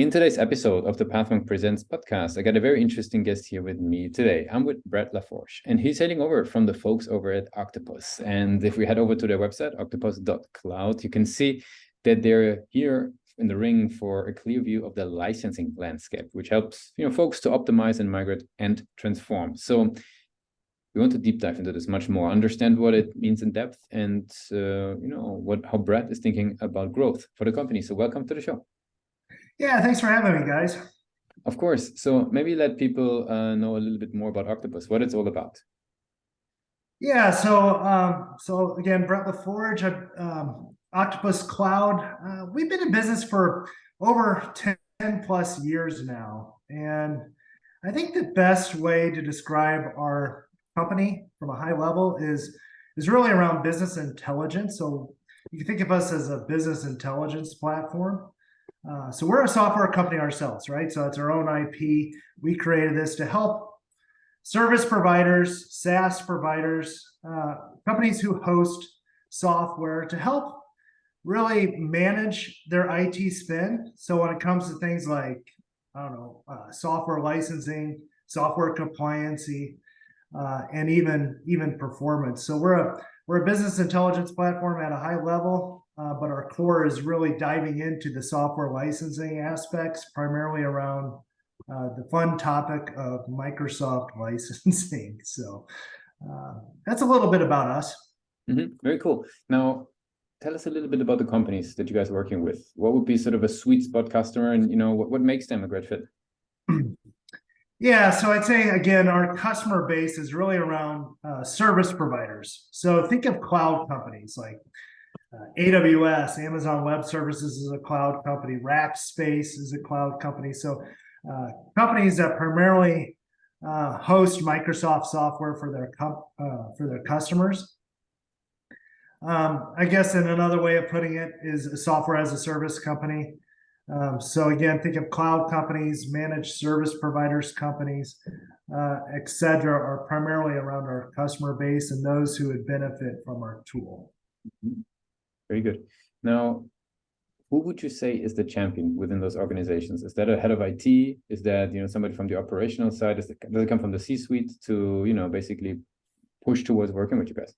In today's episode of the Pathmark Presents podcast, I got a very interesting guest here with me today. I'm with Brett LaForge, and he's heading over from the folks over at Octopus. And if we head over to their website, octopus.cloud, you can see that they're here in the ring for a clear view of the licensing landscape, which helps folks to optimize and migrate and transform. So we want to deep dive into this much more, understand what it means in depth, and how Brett is thinking about growth for the company. So welcome to the show. Yeah, thanks for having me, guys. Of course. So maybe let people know a little bit more about Octopus, what it's all about. Yeah, so again, Brett LaForge, Octopus Cloud. We've been in business for over 10 plus years now. And I think the best way to describe our company from a high level is really around business intelligence. So you can think of us as a business intelligence platform. So we're a software company ourselves, right? So it's our own IP. We created this to help service providers, SaaS providers, companies who host software to help really manage their IT spend. So when it comes to things like, software licensing, software compliancy, and even performance. So we're a business intelligence platform at a high level. But our core is really diving into the software licensing aspects, primarily around the fun topic of Microsoft licensing. So that's a little bit about us. Mm-hmm. Very cool. Now, tell us a little bit about the companies that you guys are working with. What would be sort of a sweet spot customer, and what makes them a great fit? Yeah, so I'd say, again, our customer base is really around service providers. So think of cloud companies like AWS, Amazon Web Services is a cloud company. Rackspace is a cloud company. So companies that primarily host Microsoft software for their customers. I guess in another way of putting it is a software as a service company. So again, think of cloud companies, managed service providers companies, et cetera, are primarily around our customer base and those who would benefit from our tool. Mm-hmm. Very good. Now, who would you say is the champion within those organizations? Is that a head of IT? Is that somebody from the operational side? Does it come from the C-suite to basically push towards working with you guys?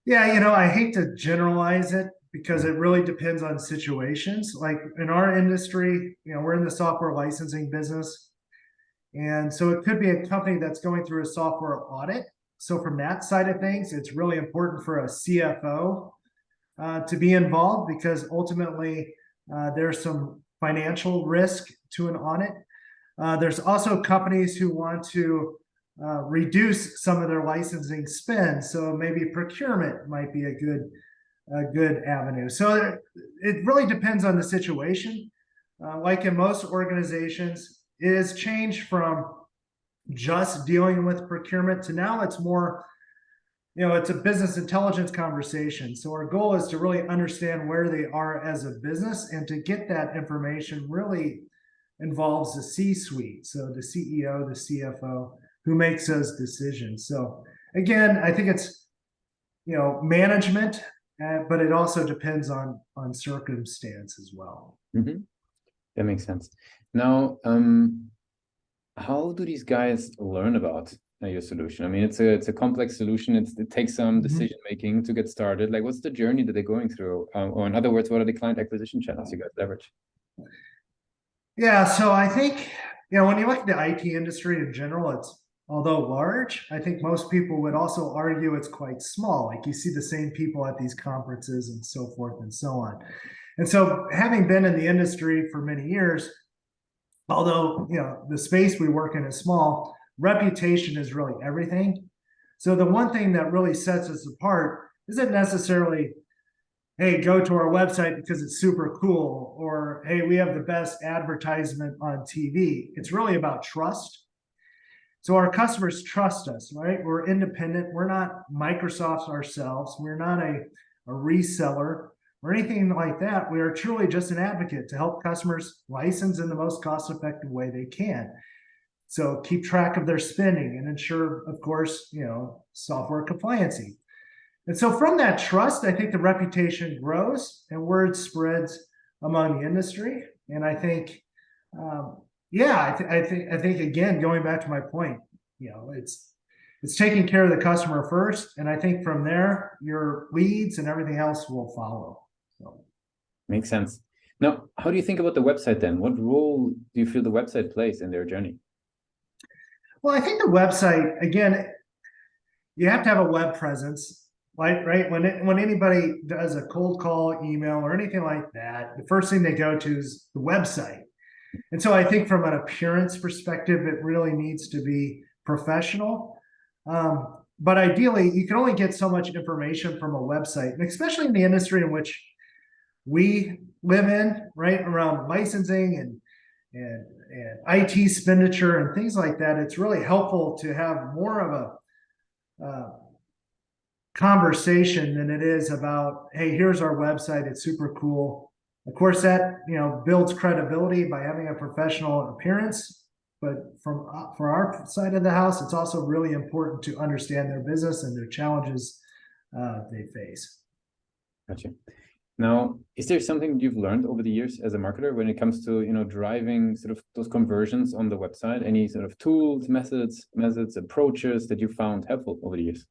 Yeah, I hate to generalize it because it really depends on situations. Like in our industry, we're in the software licensing business, and so it could be a company that's going through a software audit. So from that side of things, it's really important for a CFO to be involved because ultimately there's some financial risk to an audit. There's also companies who want to reduce some of their licensing spend. So maybe procurement might be a good avenue. So it really depends on the situation. Like in most organizations, it has changed from just dealing with procurement to now it's more it's a business intelligence conversation. So our goal is to really understand where they are as a business, and to get that information really involves the C-suite. So the CEO, the CFO, who makes those decisions. So again, I think it's, management, but it also depends on circumstance as well. Mm-hmm. That makes sense. Now, how do these guys learn about your solution? I mean, it's a complex solution. It takes some decision making to get started. Like, what's the journey that they're going through? Or in other words, what are the client acquisition channels you guys leverage? Yeah, so I think when you look at the IT industry in general, although large, I think most people would also argue it's quite small. Like you see the same people at these conferences and so forth and so on. And so having been in the industry for many years, although the space we work in is small, reputation is really everything. So the one thing that really sets us apart isn't necessarily, hey, go to our website because it's super cool, or hey, we have the best advertisement on TV. It's really about trust. So our customers trust us, right? We're independent. We're not Microsoft ourselves. We're not a reseller or anything like that. We are truly just an advocate to help customers license in the most cost-effective way they can. So keep track of their spending and ensure, of course, software compliancy. And so from that trust, I think the reputation grows and word spreads among the industry. And I think, yeah, I think again, going back to my point, it's taking care of the customer first, and I think from there your leads and everything else will follow. So Makes sense. Now, how do you think about the website then? What role do you feel the website plays in their journey? well, I think the website, again, you have to have a web presence, right? When anybody does a cold call, email, or anything like that, the first thing they go to is the website. And so I think from an appearance perspective, it really needs to be professional. But ideally, you can only get so much information from a website, and especially in the industry in which we live in, right, around licensing and IT expenditure and things like that. It's really helpful to have more of a conversation than it is about, hey, here's our website, it's super cool. Of course, that builds credibility by having a professional appearance. But for our side of the house, it's also really important to understand their business and their challenges they face. Gotcha. Now, is there something you've learned over the years as a marketer when it comes to driving sort of those conversions on the website? Any sort of tools, methods, approaches that you found helpful over the years?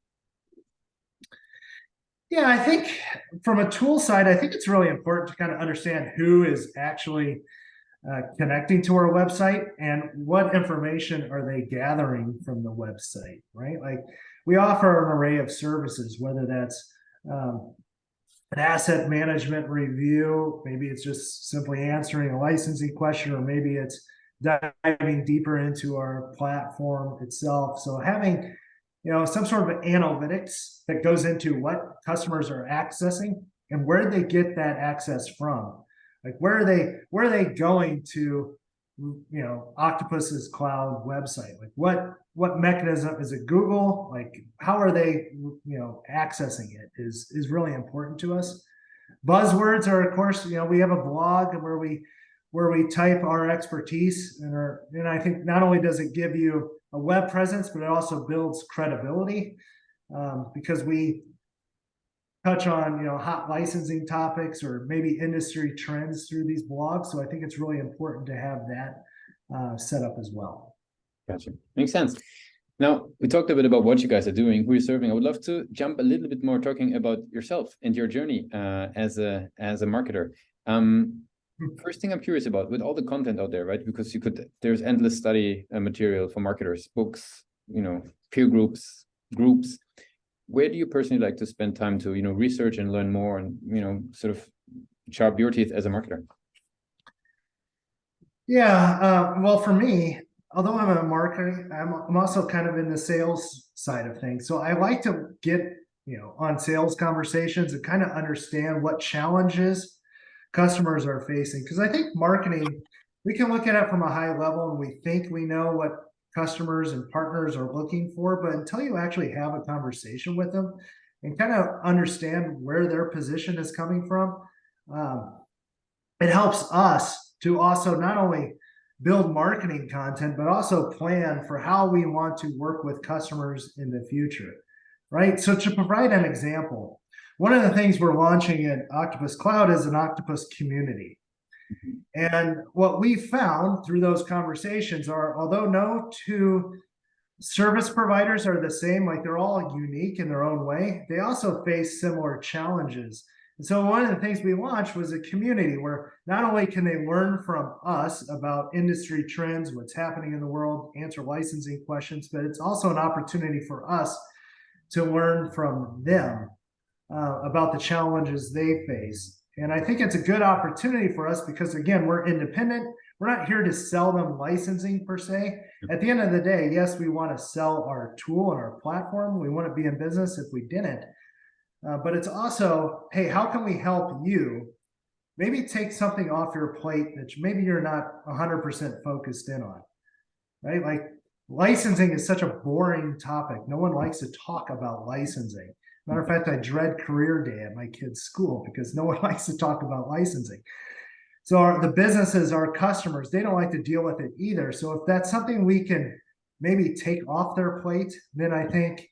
Yeah, I think from a tool side, I think it's really important to kind of understand who is actually connecting to our website and what information are they gathering from the website, right? Like we offer an array of services, whether that's an asset management review, maybe it's just simply answering a licensing question, or maybe it's diving deeper into our platform itself. So having some sort of analytics that goes into what customers are accessing and where they get that access from. Like where are they going to, Octopus's cloud website? Like what mechanism is it? Google? Like how are they, accessing it is really important to us. Buzzwords are, of course, we have a blog where we type our expertise and I think not only does it give you a web presence, but it also builds credibility because we touch on hot licensing topics or maybe industry trends through these blogs. So I think it's really important to have that set up as well. Gotcha. Makes sense. Now, we talked a bit about what you guys are doing, who you're serving. I would love to jump a little bit more talking about yourself and your journey as a marketer. First thing I'm curious about, with all the content out there, right? Because there's endless study material for marketers, books, peer groups. Where do you personally like to spend time to, research and learn more and, sort of sharp your teeth as a marketer? Yeah, well, for me, although I'm a marketer, I'm also kind of in the sales side of things. So I like to get, on sales conversations and kind of understand what challenges customers are facing. Because I think marketing, we can look at it from a high level and we think we know what customers and partners are looking for, but until you actually have a conversation with them and kind of understand where their position is coming from, it helps us to also not only build marketing content, but also plan for how we want to work with customers in the future, right? So to provide an example, one of the things we're launching at Octopus Cloud is an Octopus community. And what we found through those conversations are, although no two service providers are the same, like they're all unique in their own way, they also face similar challenges. And so one of the things we launched was a community where not only can they learn from us about industry trends, what's happening in the world, answer licensing questions, but it's also an opportunity for us to learn from them about the challenges they face. And I think it's a good opportunity for us because, again, we're independent. We're not here to sell them licensing per se. At the end of the day, yes, we want to sell our tool and our platform. We wouldn't be in business if we didn't. But it's also, hey, how can we help you maybe take something off your plate that maybe you're not 100% focused in on, right? Like licensing is such a boring topic. No one likes to talk about licensing. Matter of fact, I dread career day at my kid's school because no one likes to talk about licensing. So the businesses, our customers, they don't like to deal with it either. So if that's something we can maybe take off their plate, then I think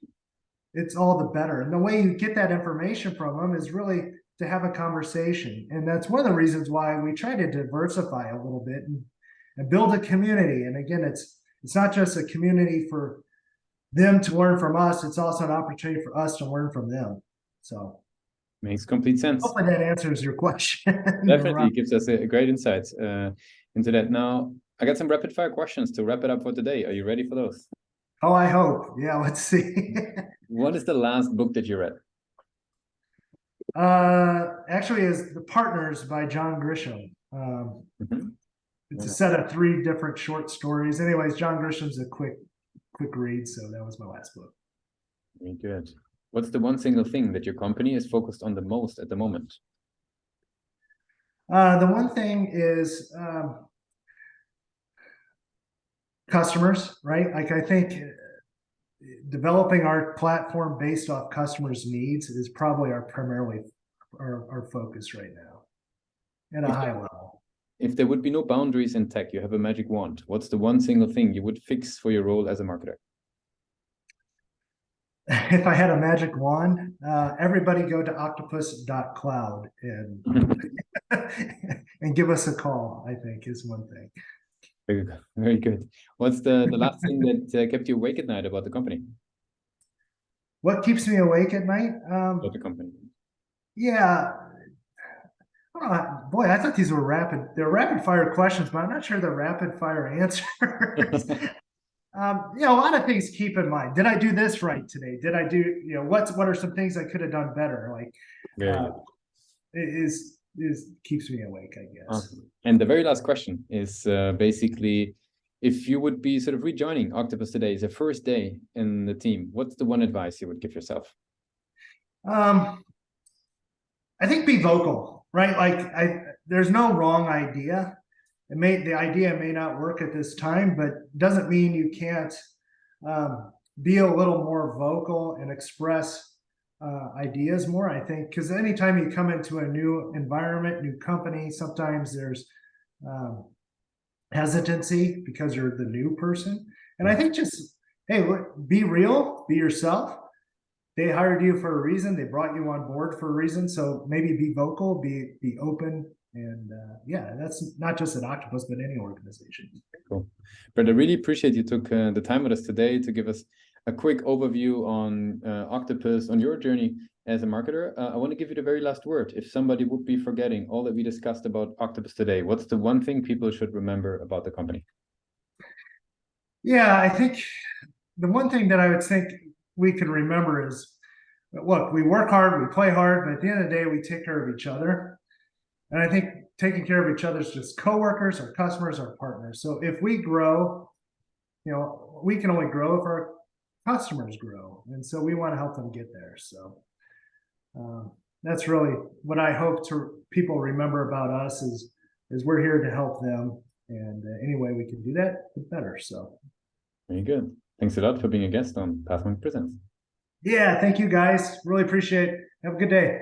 it's all the better. And the way you get that information from them is really to have a conversation. And that's one of the reasons why we try to diversify a little bit and build a community. And again, it's not just a community for them to learn from us, it's also an opportunity for us to learn from them. So makes complete sense. hopefully that answers your question. Definitely gives us a great insight into that. Now, I got some rapid fire questions to wrap it up for today. Are you ready for those? Oh, I hope. Yeah, let's see. What is the last book that you read? Actually, is The Partners by John Grisham. Mhm. It's a set of 3 different short stories. Anyways, John Grisham's a quick read, so that was my last book. Very good. What's the one single thing that your company is focused on the most at the moment? The one thing is customers, right? Like I think developing our platform based off customers' needs is probably our focus right now at a high level. If there would be no boundaries in tech, you have a magic wand. What's the one single thing you would fix for your role as a marketer? If I had a magic wand, everybody go to octopus.cloud and and give us a call, I think is one thing. Very good. Very good. What's the last thing that kept you awake at night about the company? What keeps me awake at night? About the company. Yeah. Boy, I thought these were they're rapid fire questions, but I'm not sure they're rapid fire answers. A lot of things keep in mind. Did I do this right today? Did I do, what are some things I could have done better? Like, keeps me awake, I guess. Awesome. And the very last question is basically, if you would be sort of rejoining Octopus today, it's the first day in the team, what's the one advice you would give yourself? I think be vocal, right? Like there's no wrong idea. The idea may not work at this time, but doesn't mean you can't be a little more vocal and express ideas more, I think, because anytime you come into a new environment, new company, sometimes there's hesitancy because you're the new person. And I think just, hey, be real, be yourself. They hired you for a reason. They brought you on board for a reason. So maybe be vocal, be open. And that's not just at Octopus, but any organization. Cool. But I really appreciate you took the time with us today to give us a quick overview on Octopus, on your journey as a marketer. I want to give you the very last word. If somebody would be forgetting all that we discussed about Octopus today, what's the one thing people should remember about the company? Yeah, I think the one thing that I would think we can remember is, look, we work hard, we play hard, but at the end of the day, we take care of each other. And I think taking care of each other is just coworkers, our customers, our partners. So if we grow, we can only grow if our customers grow. And so we want to help them get there. So that's really what I hope people remember about us is we're here to help them. And any way we can do that, the better. So very good. Thanks a lot for being a guest on Pathway Presents. Yeah, thank you guys. Really appreciate it. Have a good day.